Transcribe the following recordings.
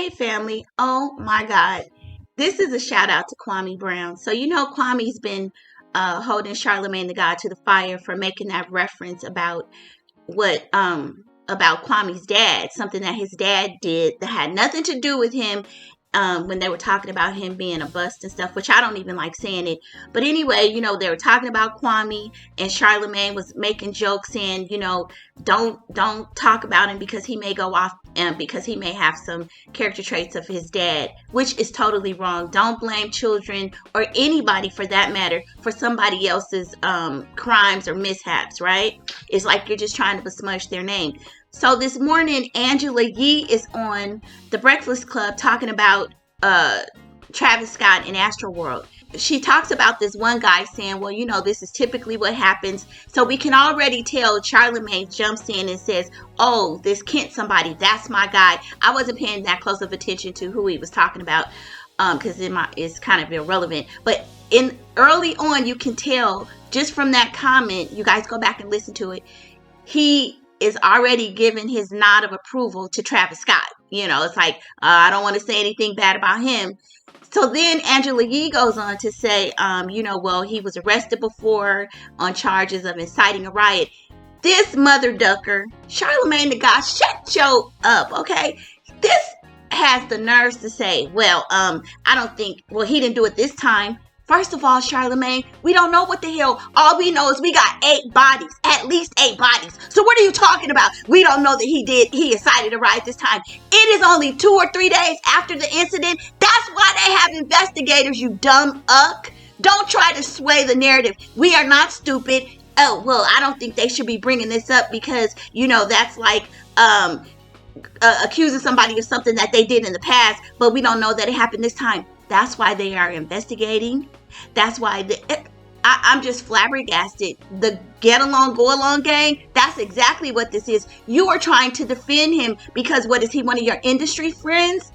Hey family, oh my God. This is a shout out to Kwame Brown. So Kwame's been holding Charlamagne Tha God to the fire for making that reference about what about Kwame's dad, something that his dad did that had nothing to do with him, when they were talking about him being a bust and stuff, which I don't even like saying it. But anyway, they were talking about Kwame, and Charlamagne was making jokes saying, don't talk about him because he may go off and because he may have some character traits of his dad, which is totally wrong. Don't blame children or anybody for that matter for somebody else's crimes or mishaps, right? It's like you're just trying to besmirch their name. So this morning, Angela Yee is on The Breakfast Club talking about Travis Scott and AstroWorld. She talks about this one guy saying, well, this is typically what happens. So we can already tell Charlamagne jumps in and says, oh, this Kent somebody, that's my guy. I wasn't paying that close of attention to who he was talking about because it's kind of irrelevant. But early on, you can tell just from that comment, you guys go back and listen to it, he is already giving his nod of approval to Travis Scott. It's like, I don't want to say anything bad about him. So then Angela Yee goes on to say, well, he was arrested before on charges of inciting a riot. This mother ducker, Charlamagne Tha God, shut your up, okay? This has the nerves to say, well, I don't think, he didn't do it this time. First of all, Charlamagne, we don't know what the hell. All we know is we got 8 bodies, at least 8 bodies. So what are you talking about? We don't know that he incited a riot this time. It is only 2 or 3 days after the incident. That's why they have investigators, you dumb uck. Don't try to sway the narrative. We are not stupid. Oh, well, I don't think they should be bringing this up because, that's like accusing somebody of something that they did in the past, but we don't know that it happened this time. That's why they are investigating. That's why I'm just flabbergasted. The get along, go along gang, that's exactly what this is. You are trying to defend him because what is he, one of your industry friends?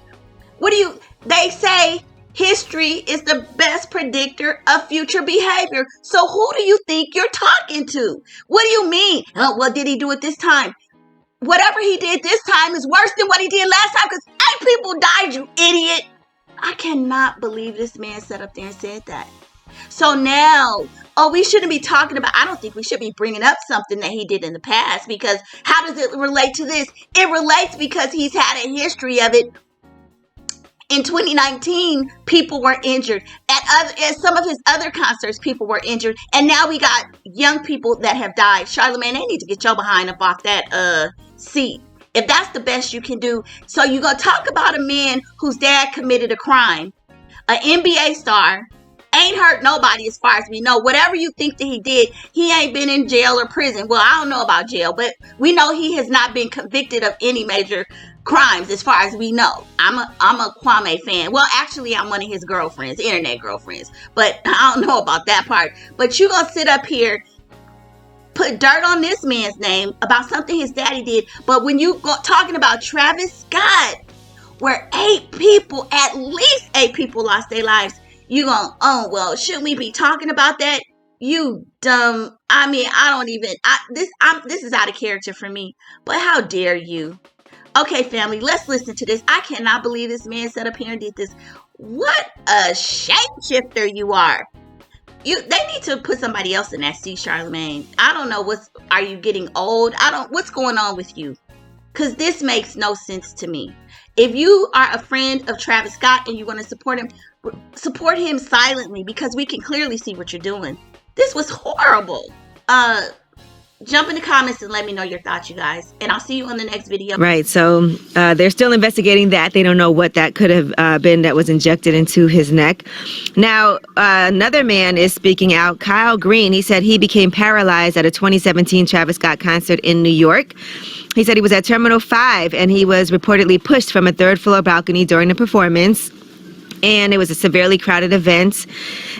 They say history is the best predictor of future behavior. So who do you think you're talking to? What do you mean? Oh, well, did he do it this time? Whatever he did this time is worse than what he did last time because 8 people died, you idiot. I cannot believe this man sat up there and said that. So now, we shouldn't be talking about, I don't think we should be bringing up something that he did in the past because how does it relate to this? It relates because he's had a history of it. In 2019, people were injured. At some of his other concerts, people were injured. And now we got young people that have died. Charlamagne, they need to get your behind up off that seat. If that's the best you can do. So you're going to talk about a man whose dad committed a crime, an NBA star, ain't hurt nobody as far as we know. Whatever you think that he did, he ain't been in jail or prison. Well, I don't know about jail, but we know he has not been convicted of any major crimes as far as we know. I'm a Kwame fan. Well, actually, I'm one of his girlfriends, internet girlfriends. But I don't know about that part. But you're going to sit up here, put dirt on this man's name about something his daddy did. But when you go talking about Travis Scott, where 8 people, at least 8 people lost their lives, you going, oh, well, shouldn't we be talking about that? You dumb. I mean, this is out of character for me. But how dare you? Okay, family, let's listen to this. I cannot believe this man sat up here and did this. What a shapeshifter you are. They need to put somebody else in that seat, Charlamagne. I don't know are you getting old? What's going on with you? Because this makes no sense to me. If you are a friend of Travis Scott and you want to support him silently because we can clearly see what you're doing. This was horrible. Jump in the comments and let me know your thoughts, you guys. And I'll see you on the next video. Right. So they're still investigating that. They don't know what that could have been that was injected into his neck. Now, another man is speaking out. Kyle Green, he said he became paralyzed at a 2017 Travis Scott concert in New York. He said he was at Terminal 5 and he was reportedly pushed from a 3rd floor balcony during the performance. and it was a severely crowded event.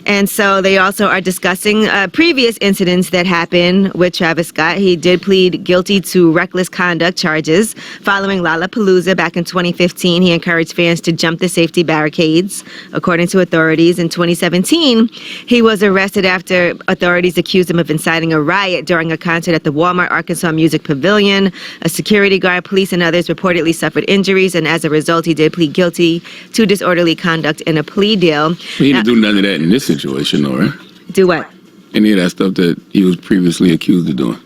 And so they also are discussing previous incidents that happened with Travis Scott. He did plead guilty to reckless conduct charges following Lollapalooza back in 2015. He encouraged fans to jump the safety barricades, according to authorities. In 2017, he was arrested after authorities accused him of inciting a riot during a concert at the Walmart Arkansas Music Pavilion. A security guard, police, and others reportedly suffered injuries, and as a result, he did plead guilty to disorderly conduct in a plea deal. He didn't do none of that in this situation, though, right? Do what? Any of that stuff that he was previously accused of doing.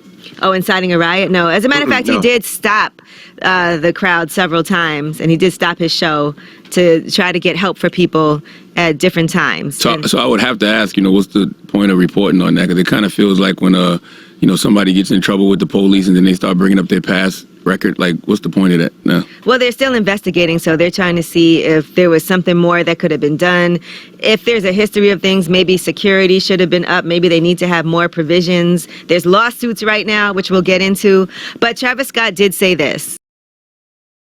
Oh, inciting a riot? No. As a matter of fact, he did stop the crowd several times, and he did stop his show to try to get help for people at different times. So I would have to ask, what's the point of reporting on that? Because it kind of feels like when, somebody gets in trouble with the police and then they start bringing up their past record, like, what's the point of that? No. Well, they're still investigating, so they're trying to see if there was something more that could have been done. If there's a history of things, maybe security should have been up. Maybe they need to have more provisions. There's lawsuits right now, which we'll get into. But Travis Scott did say this.